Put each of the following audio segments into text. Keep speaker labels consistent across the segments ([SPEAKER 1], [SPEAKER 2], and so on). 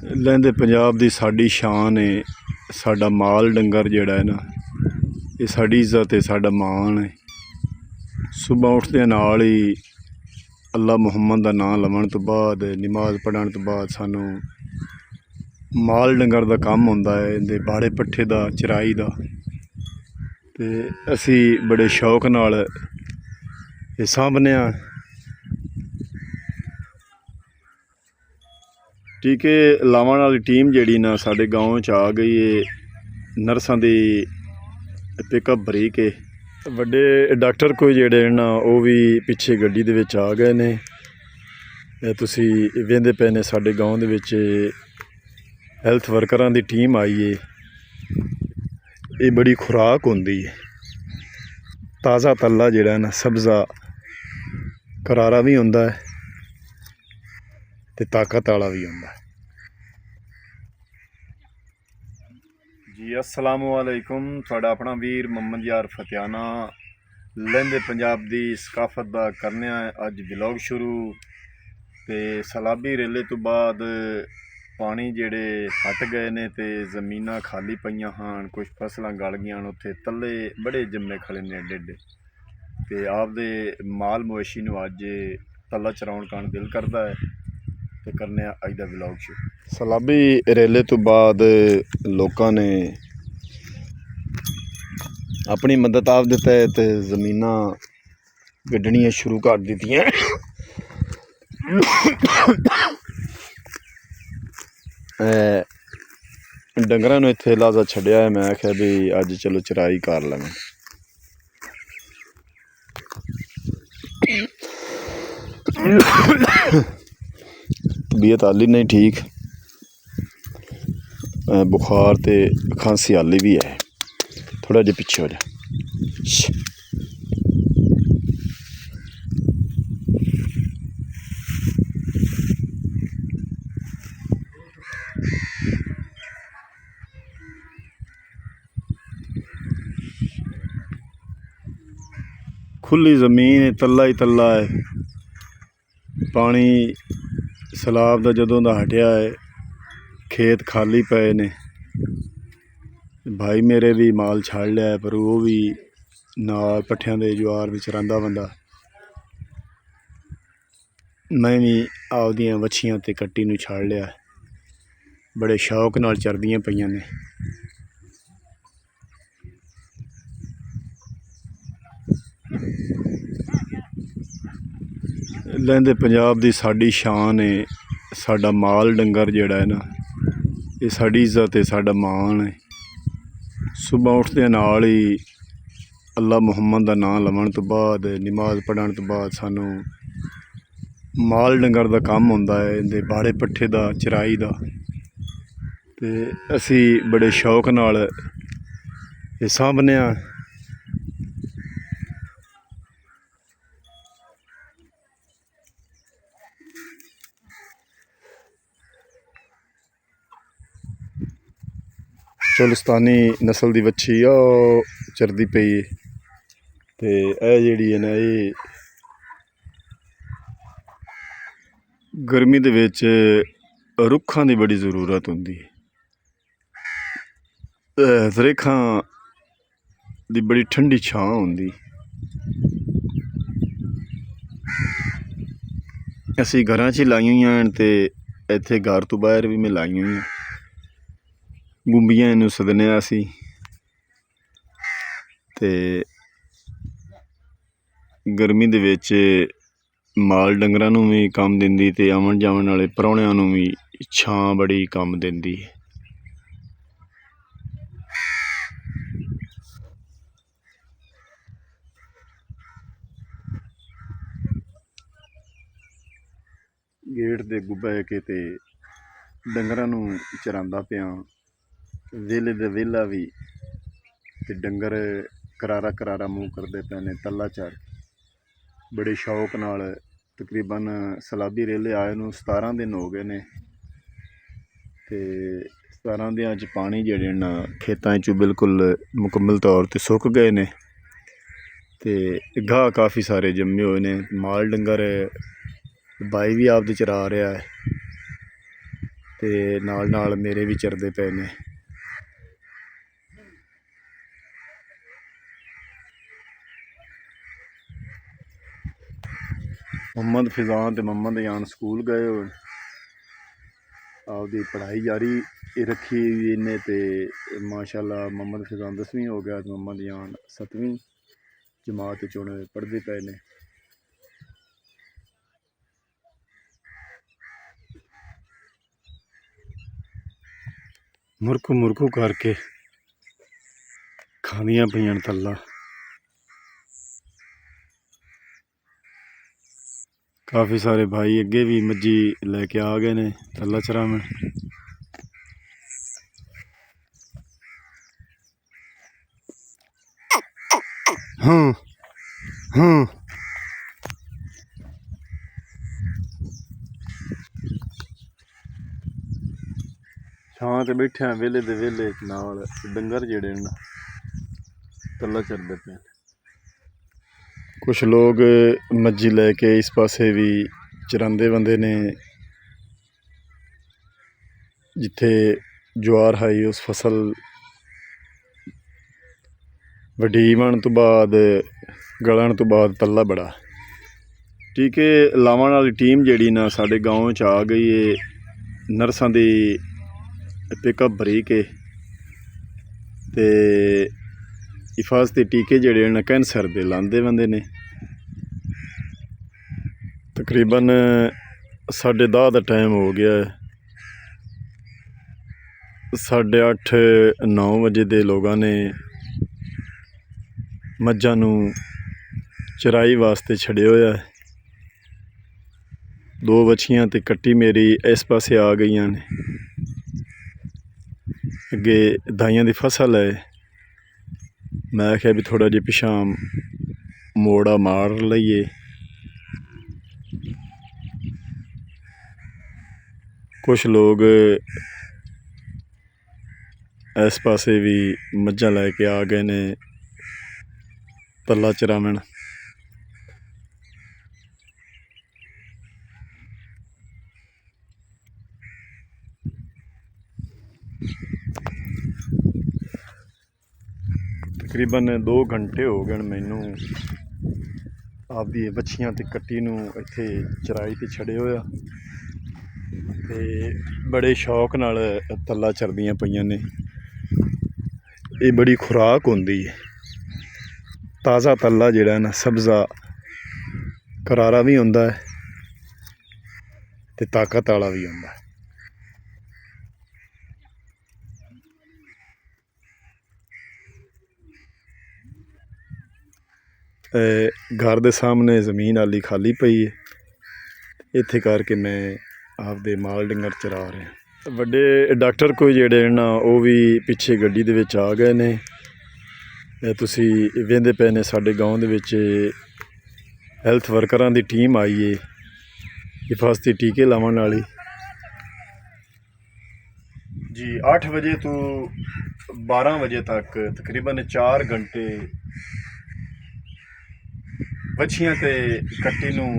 [SPEAKER 1] लहंदे पंजाब दी साडी शान है। साडा माल डंगर जिहड़ा है ना, ये साडी इज्जत है, साडा मान है। सुबह उठदे नाल ही अल्लाह मुहम्मद दा नाम लवन तो बाद, नमाज पढ़न तो बाद सानू माल डंगर दा काम हुंदा है, इहदे बाड़े पट्ठे दा, चराई दा। ते असी बड़े शौक नाल ये सांभने आ। टीके लावन वाली टीम जिहड़ी ना साडे गाँव च आ गई है। नर्सां दी पिकअप बरीक है। वड्डे डॉक्टर कोई जिहड़े ना वो भी पिछे गड्डी दे विच आ गए ने। तुसी वेंदे पे ने साडे गाँव दे विच हैल्थ वर्करां दी टीम आई है। ये बड़ी खुराक होंदी है। ताज़ा तला जिहड़ा ना सब्ज़ा करारा भी हुंदा है ते ताकत वाला भी हुंदा है। जी अस्सलाम वालेकुम, तुहाडा अपना वीर मोहम्मद यार फतियाना लहंदे पंजाब दी सकाफत दा करने अज व्लॉग शुरू। ते सैलाबी रेले तो बाद पानी जेड़े हट गए ने ते जमीनां खाली पईयां हान, कुछ फसलां गल गईयां, उत्थे तले बड़े जम्मे खड़े ने एडे एडे। ते आपदे माल मवेशी नूं अज तला चराउण कान दिल करदा है ते करने अज दा व्लॉग शुरू। सैलाबी रेले तो बाद लोकां ने अपनी मदद आप दे तहत जमीनां गड्ढणियां शुरू कर दित्तियां। डंगरां नूं इत्थे लाजा छड्डिया है। मैं आख्या भी अज चलो चराई कर लवां। तबीयत हाली नहीं ठीक, बुखार ते खांसी हाली भी है। थोड़ा जिहा पिछे हो जा। खुली जमीन है, तला ही तला है। पानी सैलाब दा जदों दा हटिया है, खेत खाली पे ने। भाई मेरे भी माल छड़ लिया है, पर वो भी नाल पट्ठियां दे ज्वार विच चरांदा बंदा। मैं भी आपदियां वछियां ते कट्टी नूं छड़ लिया है। बड़े शौक नाल चरदियां पईयां ने। लहंदे पंजाब दी साडी शान है। साडा माल डंगर जिहड़ा है ना, ये साडी इज्जत है, साडा मान है। सुबह उठदे नाल ही अल्लाह मुहम्मद दा नाम लवन तो बाद, नमाज पढ़न तो बाद सानू माल डंगर दा काम हुंदा है, इहदे बाड़े पट्ठे दा, चराई दा। ते असी बड़े शौक नाल ये सांभने आ। चोलिस्तानी नस्ल दी वच्छी चरदी पई है। ते जिहड़ी है ना, ये गर्मी दे विच रुखां दी बड़ी जरूरत हुंदी है। जरेखां दी बड़ी ठंडी छां हुंदी। असी घरां च ही लाई होईयां न ते इत्थे घर तो बाहर भी मैं लाई होईयां। गुंबियां इनू सदने असी। ते गर्मी दे विच माल डंगरां नूं भी कम दिंदी ते आवन जावन वाले परौहणियां नूं भी छां बड़ी कम दिंदी। गेट दे अग्गों बह के ते डंगरां नूं चरांदा पिया। वेले दे वेला भी ते डंगर करारा करारा मूँह करदे पे ने तला चढ़। बड़े शौक नाल तकरीबन सैलाबी रेले आए नूं 17 दिन हो गए ने। ते 17 दिनां च पानी जिहड़े ना खेतां चों बिल्कुल मुकम्मल तौर ते सुक गए ने। ते गाह काफ़ी सारे जम्मे हुए ने। माल डंगर बाई भी आपदे चरा रहा है ਤੇ ਨਾਲ ਮੇਰੇ ਵੀ ਚਰਦੇ ਪਏ ਨੇ। ਮੁਹੰਮਦ ਫਿਜ਼ਾਨ ਤੇ ਮੁਹੰਮਦ यान ਸਕੂਲ गए हो, आपकी पढ़ाई जारी रखी इन्हें ते माशाल्लाह मुहम्मद फिजान 10वीं हो गया, मुहम्मद यान 7वीं जमात चुने पढ़ते पे ने। मुरकू मुरकू करके खानियां पईयां तल्ला। काफ़ी सारे भाई अगे भी मज्जी लैके आ गए ने तल्ला चरावन। हाँ हाँ छां ते बैठे हैं वेले दे वेले नाल डंगर जेड़े न तल्ला चरदे पे। कुछ लोग मज्जी लैके इस पासे भी चरांदे बंदे ने, जिथे ज्वार हाई उस फसल वडीवन तो बाद गलन तो बाद तल्ला बड़ा। टीके लावन वाली टीम जिहड़ी ना साडे गाँव च आ गई है। नर्सां दी पिकअप भरी के ते हिफाजती टीके जिहड़े न कैंसर दे लांदे बंदे ने। तकरीबन 10:30 दा टाइम हो गया है। 8:30-9 बजे दे लोगां ने मज्जां नूं चराई वास्ते छड़िया होया है। 2 बछियां ते कट्टी मेरी इस पासे आ गई ने। अगे दाइयां दी फसल है, मैं आख्या भी थोड़ा जिहा पिछां मोड़ा मार लईए। कुछ लोग इस पासे भी मज्जां लैके आ गए ने तल्ला चरावन। तकरीबन 2 घंटे हो गए मैनू आपदी बछियां ते कट्टी नूं इत्थे चराई ते छड़े होया ते बड़े शौक नाल तल्ला चरदियां पईयां ने। ये बड़ी खुराक होंदी है। ताज़ा तल्ला जिहड़ा ना सब्ज़ा करारा भी होंदा है ते ताकत वाला भी होंदा है। घर दे सामने ज़मीन आली खाली पई है, इत्थे करके मैं आपदे माल डंगर चरा रहा। वड्डे डॉक्टर कोई जेड़े ना वो भी पिछे गड्डी दे विच आ गए ने। तुसी वेंदे पे ने साडे गाँव दे विच हैल्थ वर्करां दी टीम आई है हिफाजती टीके लावन वाली जी। 8 बजे तो 12 बजे तक तकरीबन 4 घंटे बछियां ते कट्टी नूं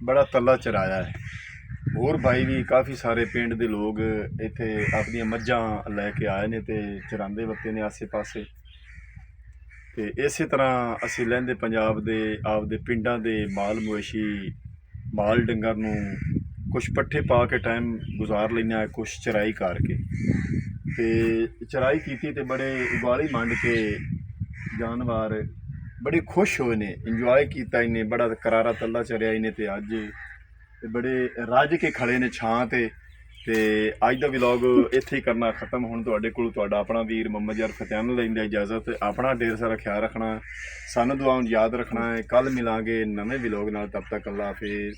[SPEAKER 1] बड़ा तल्ला चराया है। होर भाई भी काफ़ी सारे पिंड दे लोग इत्थे अपनियां मज्जां लैके आए ने ते चरांदे वक्ते ने आसे पासे। ते इसे तरह असीं लਹਿੰਦੇ पंजाब दे आपदे पिंडां दे माल मवेशी माल डंगर नूं कुछ पट्ठे पा के टाइम गुजार लेना है, कुछ चराई करके ते चराई कीती ते बड़े उबाली मंड के जानवर बड़े खुश होए ने, इंजॉय किया इन्हें। बड़ा करारा तल्ला चरिया इन्हें ते अज बड़े रज के खड़े ने छां ते अज का व्लॉग इत्थे ही करना खत्म। हुण तुहाडे कोल तुहाडा अपना वीर मुहम्मद यार फतियान लैंदा इजाजत। अपना ढेर सारा ख्याल रखना, सानू दुआओं याद रखना है। कल मिलांगे नवे व्लॉग नाल, तब तक अल्लाह हाफिज़।